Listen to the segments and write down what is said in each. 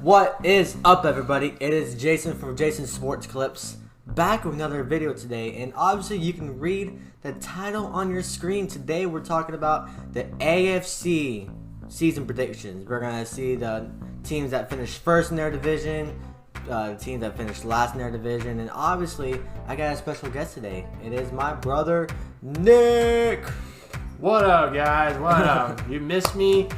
What is up, everybody? It is Jason from Jason Sports Clips, back with another video today, and obviously you can read the title on your screen. Today we're talking about the AFC season predictions. We're going to see the teams that finished first in their division, the teams that finished last in their division, and obviously I got a special guest today. It is my brother, Nick. What up, guys? What up? You missed me?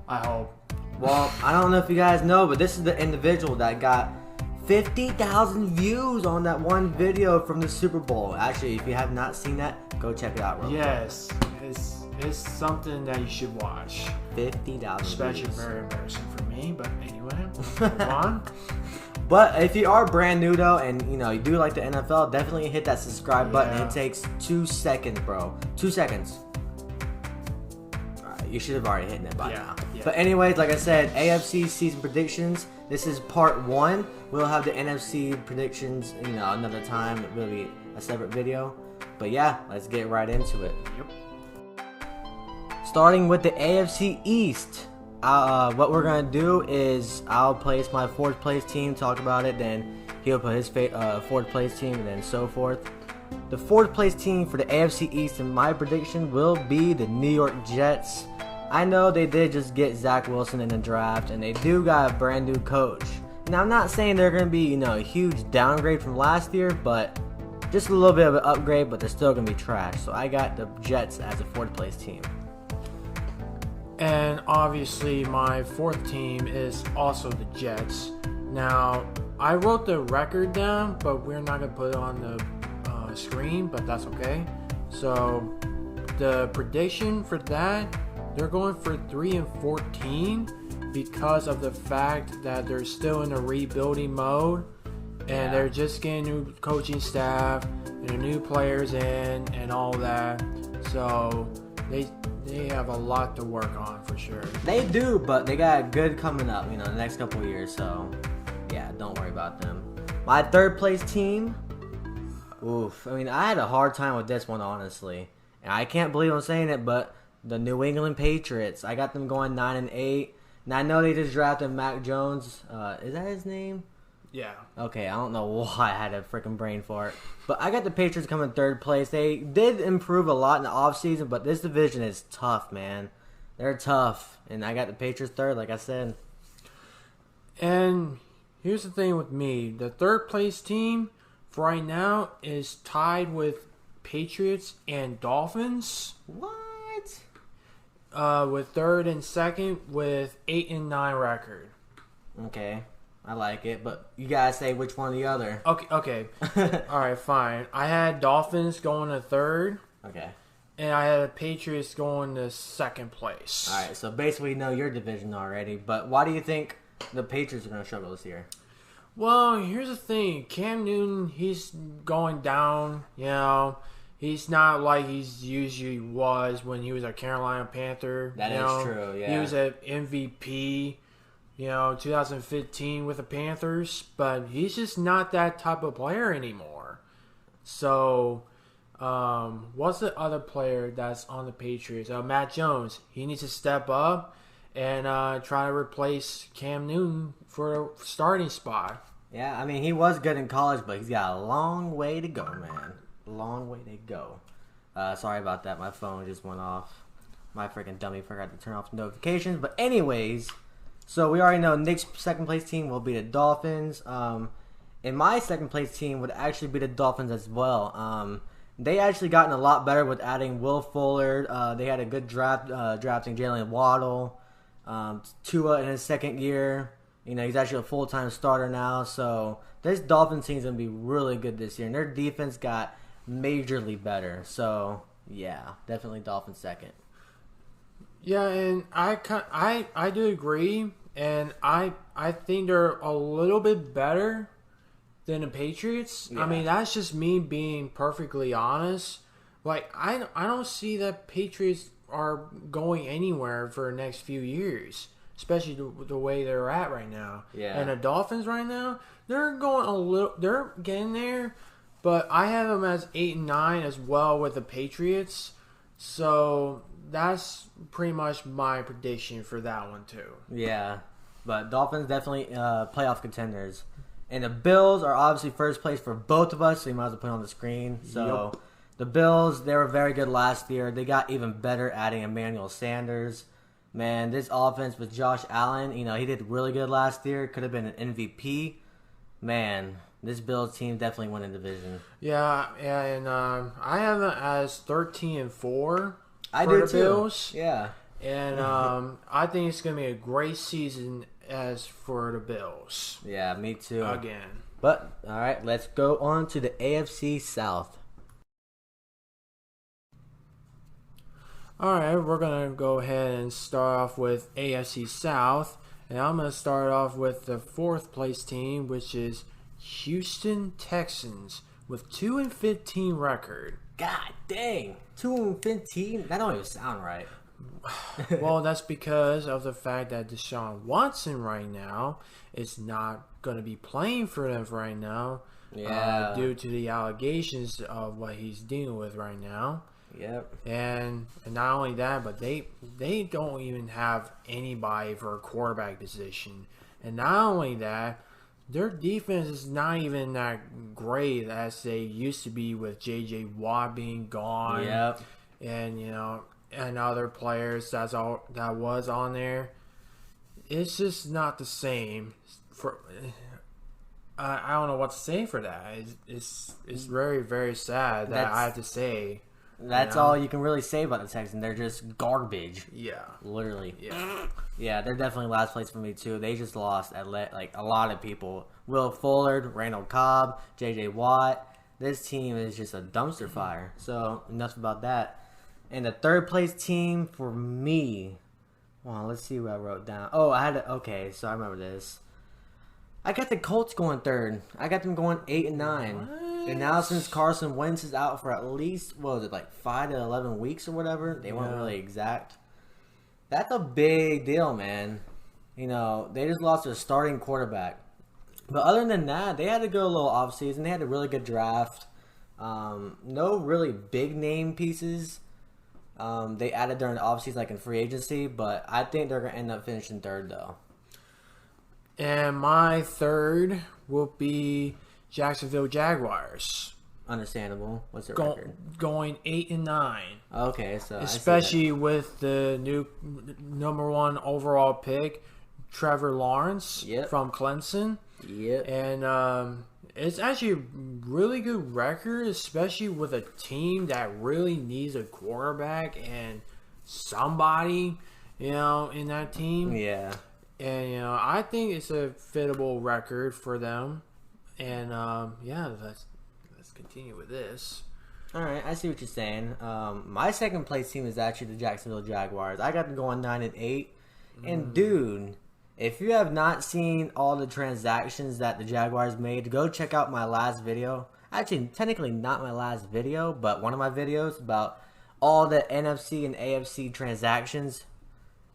I hope. Well, I don't know if you guys know, but this is the individual that got 50,000 views on that one video from the Super Bowl. Actually, if you have not seen that, go check it out real quick. Yes, it's something that you should watch. 50,000 Especially views. very embarrassing for me, but anyway, move on. But if you are brand new though, and you do like the NFL, definitely hit that subscribe button. It takes 2 seconds, bro. 2 seconds. You should have already hit it by now. Yeah. But anyways, like I said, AFC season predictions. This is part 1. We'll have the NFC predictions, another time. It will be a separate video. But yeah, let's get right into it. Yep. Starting with the AFC East. What we're gonna do is I'll place my 4th place team, talk about it, then he'll put his 4th place team, and then so forth. The 4th place team for the AFC East in my prediction will be the New York Jets. I know they did just get Zach Wilson in the draft, and they do got a brand new coach. Now, I'm not saying they're going to be, a huge downgrade from last year, but just a little bit of an upgrade, but they're still going to be trash. So I got the Jets as a 4th place team. And obviously, my 4th team is also the Jets. Now, I wrote the record down, but we're not going to put it on the screen, but that's okay. So, the prediction for that, they're going for 3-14 because of the fact that they're still in a rebuilding mode, and they're just getting new coaching staff and new players in and all that. So they have a lot to work on for sure. They do, but they got good coming up, the next couple of years. So yeah, don't worry about them. My 3rd place team. Oof. I had a hard time with this one, honestly. And I can't believe I'm saying it, but the New England Patriots. I got them going 9-8. Now I know they just drafted Mac Jones. Is that his name? Yeah. Okay, I don't know why I had a freaking brain fart. But I got the Patriots coming 3rd place. They did improve a lot in the offseason, but this division is tough, man. They're tough. And I got the Patriots 3rd, like I said. And here's the thing with me. The 3rd place team for right now is tied with Patriots and Dolphins. What? With 3rd and 2nd with 8-9 record. Okay, I like it, but you gotta say which one or the other. Okay. All right, fine. I had Dolphins going to 3rd. Okay. And I had the Patriots going to 2nd place. All right, so basically you know your division already, but why do you think the Patriots are gonna struggle this year? Well, here's the thing. Cam Newton, he's going down, He's not like he usually was when he was a Carolina Panther. That is true, yeah. He was an MVP, 2015 with the Panthers, but he's just not that type of player anymore. So, what's the other player that's on the Patriots? Matt Jones. He needs to step up and try to replace Cam Newton for a starting spot. Yeah, he was good in college, but he's got a long way to go, man. Long way to go. Sorry about that. My phone just went off. My freaking dummy forgot to turn off the notifications. But anyways, so we already know Nick's 2nd place team will be the Dolphins. And my 2nd place team would actually be the Dolphins as well. They actually gotten a lot better with adding Will Fuller. They had a good draft, drafting Jalen Waddle. Tua in his 2nd year. He's actually a full-time starter now. So this Dolphins team is going to be really good this year. And their defense got majorly better. So yeah, definitely Dolphins 2nd. Yeah, and I do agree, and I think they're a little bit better than the Patriots. Yeah. That's just me being perfectly honest. Like I don't see that Patriots are going anywhere for the next few years, especially the way they're at right now. Yeah. And the Dolphins right now, they're getting there. But I have them as 8-9 as well with the Patriots. So that's pretty much my prediction for that one too. Yeah. But Dolphins definitely playoff contenders. And the Bills are obviously first place for both of us, so you might as well put it on the screen. So the Bills, they were very good last year. They got even better adding Emmanuel Sanders. Man, this offense with Josh Allen, he did really good last year. Could have been an MVP. Man, this Bills team definitely won the division. Yeah, and I have them as 13-4. I do the too. Bills. Yeah. And I think it's going to be a great season as for the Bills. Yeah, me too. Again. But, all right, let's go on to the AFC South. All right, we're going to go ahead and start off with AFC South. And I'm going to start off with the 4th place team, which is Houston Texans with 2-15 record. God dang. 2-15? That don't even sound right. Well, that's because of the fact that Deshaun Watson right now is not going to be playing for them right now. Yeah. Due to the allegations of what he's dealing with right now. Yep. And not only that, but they don't even have anybody for a quarterback position. And not only that, their defense is not even that great as they used to be with J.J. Watt being gone. Yep. And, and other players that was on there. It's just not the same. I don't know what to say for that. It's very, very sad that I have to say. That's all you can really say about the Texans. They're just garbage. Yeah. Literally. Yeah. Yeah, they're definitely last place for me, too. They just lost a lot of people. Will Fuller, Randall Cobb, J.J. Watt. This team is just a dumpster fire. So, enough about that. And the 3rd place team for me. Well, let's see what I wrote down. Oh, okay, so I remember this. I got the Colts going 3rd. I got them going 8-9. What? And now since Carson Wentz is out for at least, 5 to 11 weeks or whatever, they weren't really exact. That's a big deal, man. They just lost their starting quarterback. But other than that, they had a good little offseason. They had a really good draft. No really big name pieces. They added during the offseason, like in free agency, but I think they're going to end up finishing 3rd, though. And my 3rd will be Jacksonville Jaguars. Understandable. What's their record? Going 8-9. Okay, so especially with the new number 1 overall pick, Trevor Lawrence from Clemson. Yep. And it's actually a really good record, especially with a team that really needs a quarterback and somebody, in that team. Yeah. And, I think it's a fittable record for them. And, let's continue with this. All right, I see what you're saying. My 2nd place team is actually the Jacksonville Jaguars. I got them going 9-8. And, dude, if you have not seen all the transactions that the Jaguars made, go check out my last video. Actually, technically not my last video, but one of my videos about all the NFC and AFC transactions.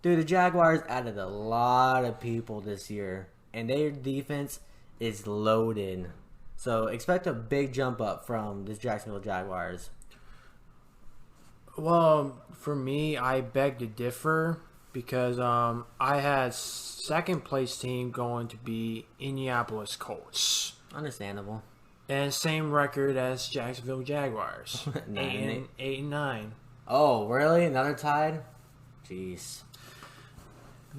Dude, the Jaguars added a lot of people this year, and their defense is loaded. So expect a big jump up from this Jacksonville Jaguars. Well, for me, I beg to differ because I had 2nd place team going to be Indianapolis Colts. Understandable. And same record as Jacksonville Jaguars. 8-9. Oh, really? Another tied? Jeez.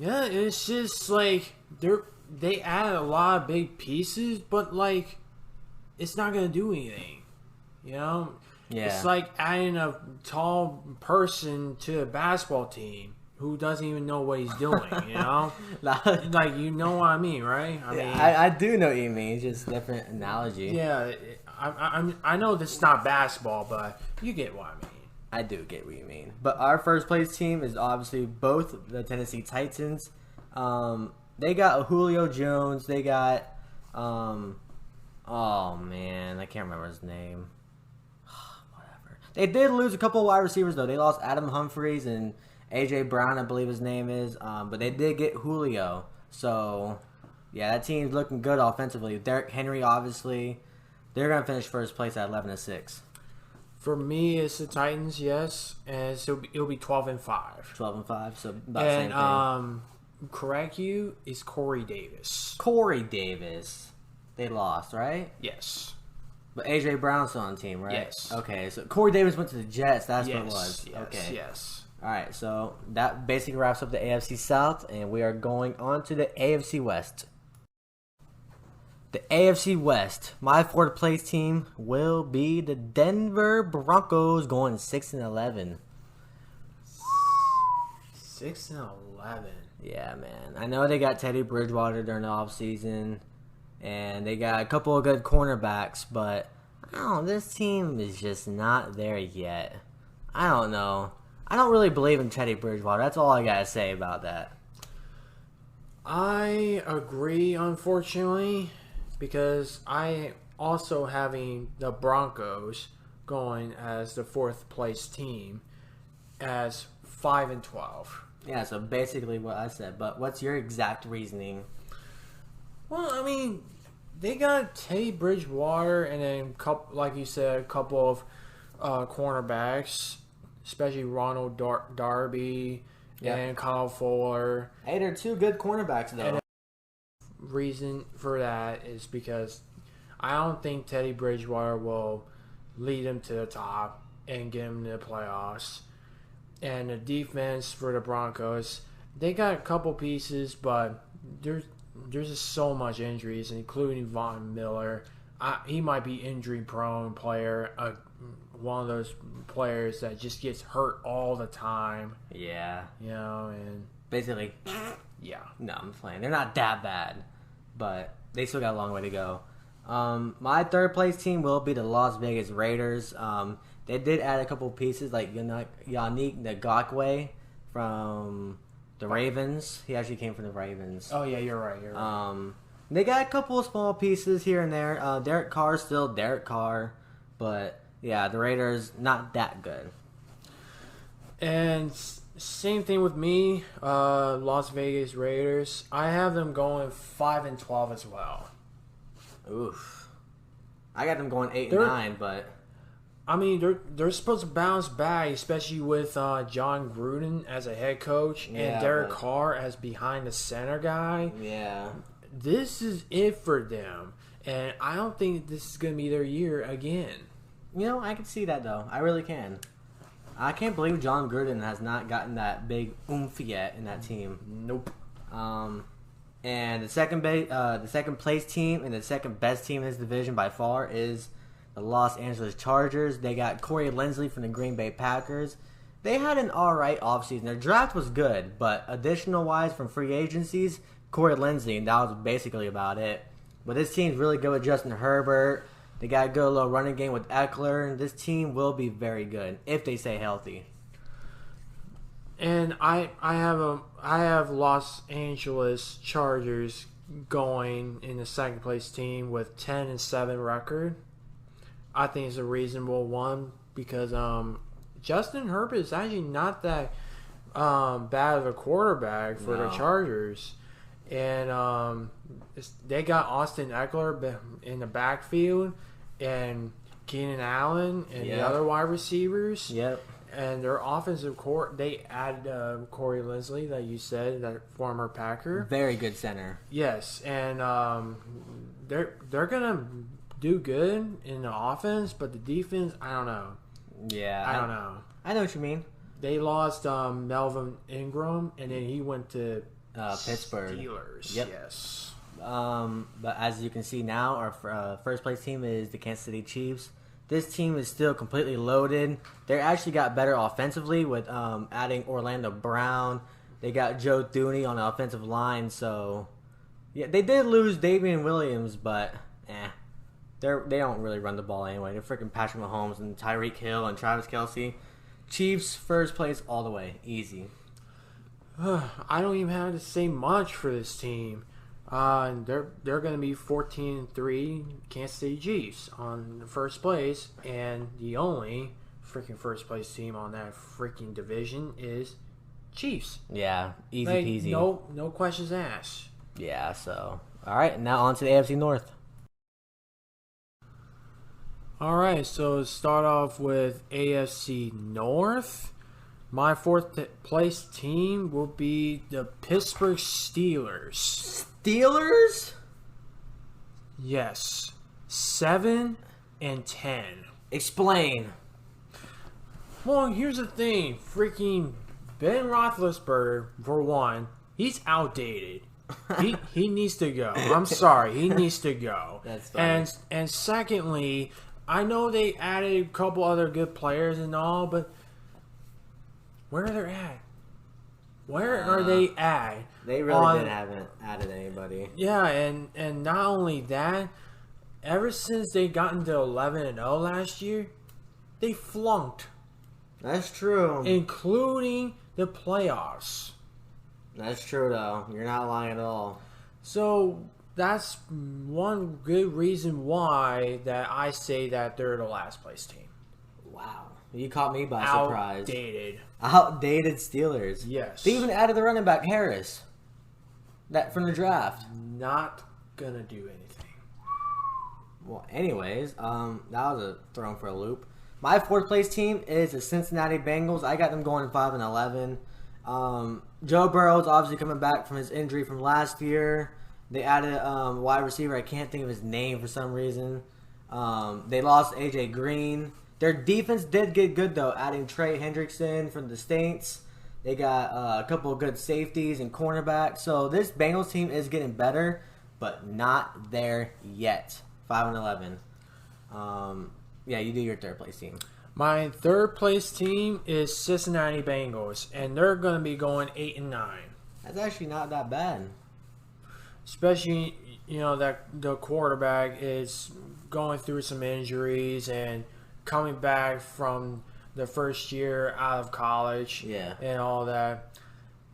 Yeah, it's just like they added a lot of big pieces, but it's not gonna do anything. Yeah. It's like adding a tall person to a basketball team who doesn't even know what he's doing. Like you know what I mean, right? I do know what you mean. It's just a different analogy. Yeah, I know this is not basketball, but you get what I mean. I do get what you mean. But our 1st place team is obviously both the Tennessee Titans. They got Julio Jones. They got, oh man, I can't remember his name. Whatever. They did lose a couple of wide receivers though. They lost Adam Humphries and AJ Brown, I believe his name is. But they did get Julio. So yeah, that team's looking good offensively. Derrick Henry, obviously, they're gonna finish 1st place at 11-6. For me, it's the Titans, yes, and so it'll be 12-5. 12-5, so about the same thing. correct you, is Corey Davis. Corey Davis. They lost, right? Yes. But A.J. Brown's still on the team, right? Yes. Okay, so Corey Davis went to the Jets. That's Yes, what it was. yes, Okay. yes. All right, so that basically wraps up the AFC South, and we are going on to the AFC West. The AFC West, my fourth place team will be the Denver Broncos, going 6-11. 6-11. Yeah, man. I know they got Teddy Bridgewater during the offseason, and they got a couple of good cornerbacks, but I don't know, this team is just not there yet. I don't know. I don't really believe in Teddy Bridgewater. That's all I got to say about that. I agree, unfortunately, because I also having the Broncos going as the fourth place team as 5-12. Yeah, so basically what I said, but what's your exact reasoning? Well, I mean, they got Teddy Bridgewater and then, like you said, a couple of cornerbacks, especially Ronald Darby and Kyle Fuller. Hey, they're two good cornerbacks, though. And the reason for that is because I don't think Teddy Bridgewater will lead them to the top and get them to the playoffs. And the defense for the Broncos, they got a couple pieces, but there's just so much injuries, including Von Miller. He might be injury-prone player, one of those players that just gets hurt all the time. Yeah. You know, and basically, yeah. No, I'm playing. They're not that bad, but they still got a long way to go. My third place team will be the Las Vegas Raiders. They did add a couple pieces like Yannick Ngakoue from the Ravens. He actually came from the Ravens. Oh yeah, you're right. They got a couple of small pieces here and there. Derek Carr's still Derek Carr, but yeah, the Raiders not that good. And same thing with me, Las Vegas Raiders. I have them going 5-12 as well. Oof. I got them going 8-9, but I mean they're supposed to bounce back, especially with John Gruden as a head coach and Derek Carr as behind the center guy. Yeah. This is it for them, and I don't think this is going to be their year again. You know, I can see that, though. I really can. I can't believe John Gruden has not gotten that big oomph yet in that team. Nope. And the second place team and the second best team in this division by far is the Los Angeles Chargers. They got Corey Linsley from the Green Bay Packers. They had an alright offseason. Their draft was good, but additional-wise from free agencies, Corey Linsley, and that was basically about it. But this team's really good with Justin Herbert. They got a good little running game with Eckler, and this team will be very good if they stay healthy. And I have Los Angeles Chargers going in the second place team with 10-7 record. I think it's a reasonable one because Justin Herbert is actually not that bad of a quarterback for the Chargers. And they got Austin Eckler in the backfield and Keenan Allen and the other wide receivers. Yep. And their offensive core, they added Corey Linsley, that you said, that former Packer. Very good center. Yes, and they're gonna do good in the offense, but the defense, I don't know. Yeah, I don't know. I know what you mean. They lost Melvin Ingram, and then he went to Pittsburgh Steelers. Yep. Yes. But as you can see now, our first place team is the Kansas City Chiefs. This team is still completely loaded. They actually got better offensively with adding Orlando Brown. They got Joe Thuney on the offensive line. So, yeah, they did lose Damian Williams, but they don't really run the ball anyway. They're freaking Patrick Mahomes and Tyreek Hill and Travis Kelce. Chiefs first place all the way, easy. I don't even have to say much for this team. They're going to be 14-3 Kansas City Chiefs on the first place, and the only freaking first place team on that freaking division is Chiefs. Yeah, easy peasy. No questions asked. Yeah, so all right, now on to the AFC North. All right, so start off with AFC North. My fourth place team will be the Pittsburgh Steelers. Steelers? Yes. 7-10. Explain. Well, here's the thing. Freaking Ben Roethlisberger, for one, he's outdated. He needs to go. I'm sorry. He needs to go. That's funny. And secondly, I know they added a couple other good players and all, but where are they at? Where are they at? They really haven't added anybody. Yeah, and not only that, ever since they got into 11-0 last year, they flunked. That's true. Including the playoffs. That's true, though. You're not lying at all. So that's one good reason why that I say that they're the last place team. Wow. You caught me by surprise. Outdated Steelers. Yes. They even added the running back, Harris. That from the draft. Not gonna do anything. Well, anyways, that was a thrown for a loop. My fourth place team is the Cincinnati Bengals. I got them going 5-11. Joe Burrow's obviously coming back from his injury from last year. They added wide receiver. I can't think of his name for some reason. They lost A.J. Green. Their defense did get good, though, adding Trey Hendrickson from the Saints. They got a couple of good safeties and cornerbacks. So this Bengals team is getting better, but not there yet. 5-11. Yeah, you do your third place team. My third place team is Cincinnati Bengals, and they're going to be going 8-9. That's actually not that bad. Especially, that the quarterback is going through some injuries and coming back from the first year out of college. Yeah. And all that.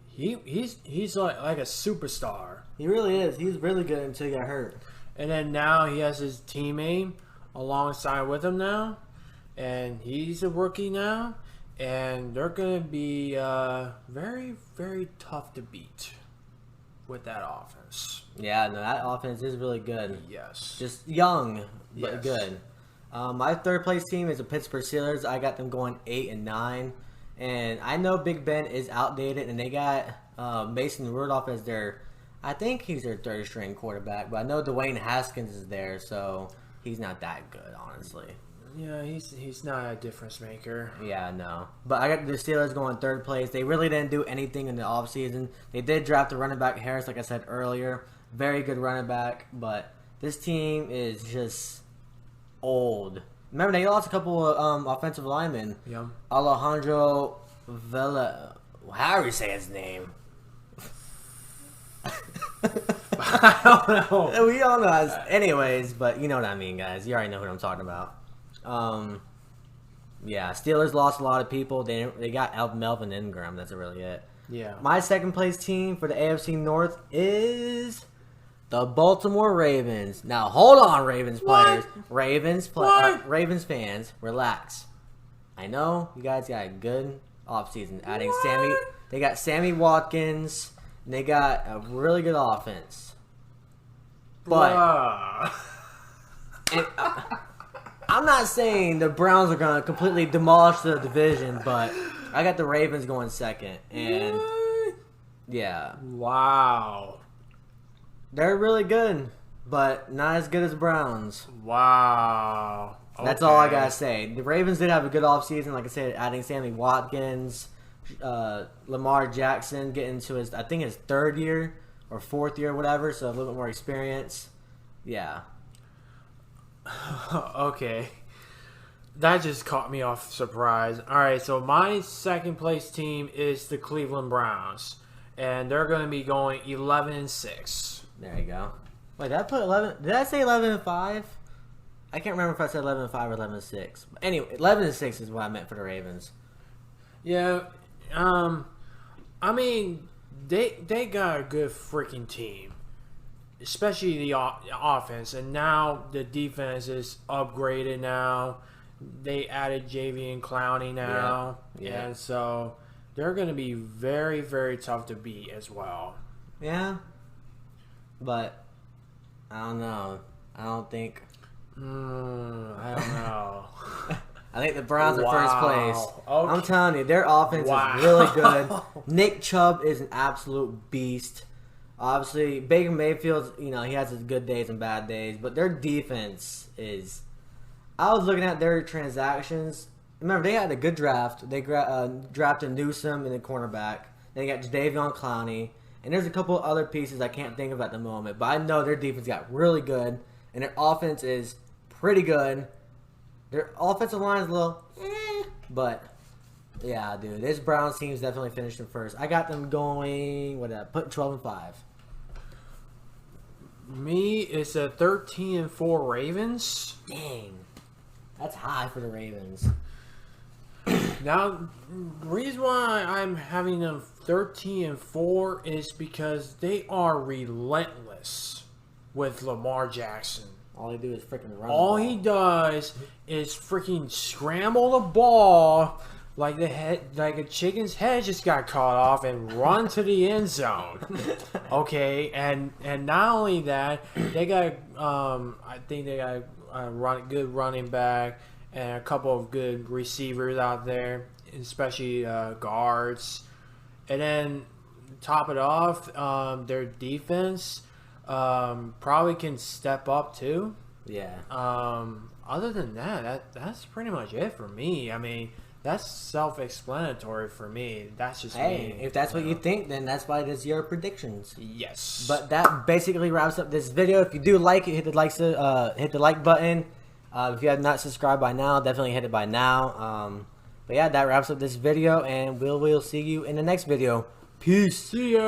He's like a superstar. He really is. He's really good until he got hurt. And then now he has his teammate alongside with him now. And he's a rookie now. And they're going to be very, very tough to beat with that offense. Yeah, no, that offense is really good. Yes. Just young, but Yes. good. My third place team is the Pittsburgh Steelers. I got them going 8-9. And I know Big Ben is outdated, and they got Mason Rudolph as I think he's their third string quarterback. But I know Dwayne Haskins is there, so he's not that good, honestly. Yeah, he's not a difference maker. Yeah, no. But I got the Steelers going third place. They really didn't do anything in the offseason. They did draft a running back, Harris, like I said earlier. Very good running back. But this team is just old. Remember, they lost a couple of offensive linemen. Yeah. Alejandro Vela. How do you say his name? I don't know. We all know. Anyways, but you know what I mean, guys. You already know who I'm talking about. Yeah, Steelers lost a lot of people. They got Melvin Ingram. That's really it. Yeah. My second place team for the AFC North is the Baltimore Ravens. Now, hold on, Ravens players. Ravens fans, relax. I know you guys got a good offseason. Adding they got Sammy Watkins. And they got a really good offense. But I'm not saying the Browns are going to completely demolish the division, but I got the Ravens going second. And yeah. Wow. They're really good, but not as good as the Browns. Wow. That's all I got to say. The Ravens did have a good offseason, like I said, adding Sammy Watkins, Lamar Jackson getting to his third year or fourth year, whatever, so a little bit more experience. Yeah. Okay. That just caught me off surprise. All right, so my second place team is the Cleveland Browns, and they're going to be going 11-6. There you go. Wait, did I put 11? Did I say 11-5? I can't remember if I said 11-5 or 11-6. Anyway, 11-6 is what I meant for the Ravens. Yeah. I mean, they got a good freaking team, especially the offense, and now the defense is upgraded. Now they added Javian Clowney now, yeah. And so they're going to be very, very tough to beat as well. Yeah, but I don't know. I don't think. I don't know. I I think the Browns are first place. Okay. I'm telling you, their offense is really good. Nick Chubb is an absolute beast. Obviously, Baker Mayfield, he has his good days and bad days, but their defense is... I was looking at their transactions. Remember, they had a good draft. They drafted Newsome in the cornerback. They got Jadeveon Clowney. And there's a couple other pieces I can't think of at the moment. But I know their defense got really good. And their offense is pretty good. Their offensive line is a little but yeah, dude, this Browns team is definitely finishing first. I got them going, put 12-5. Me, it's a 13-4 Ravens. Dang. That's high for the Ravens. Now, the reason why I'm having them 13-4 is because they are relentless with Lamar Jackson. All he do is freaking run. All he does is freaking scramble the ball like a chicken's head just got caught off and run to the end zone. Okay, and not only that, they got I think they got a good running back and a couple of good receivers out there, especially guards. And then top it off, their defense probably can step up too. Yeah. Other than that's pretty much it for me. I mean, that's self-explanatory for me. That's just me. If that's what you think, then that's why it is your predictions. Yes. But that basically wraps up this video. If you do like it, hit the like button. If you have not subscribed by now, definitely hit it by now. But yeah, that wraps up this video, and we'll see you in the next video. Peace. See ya.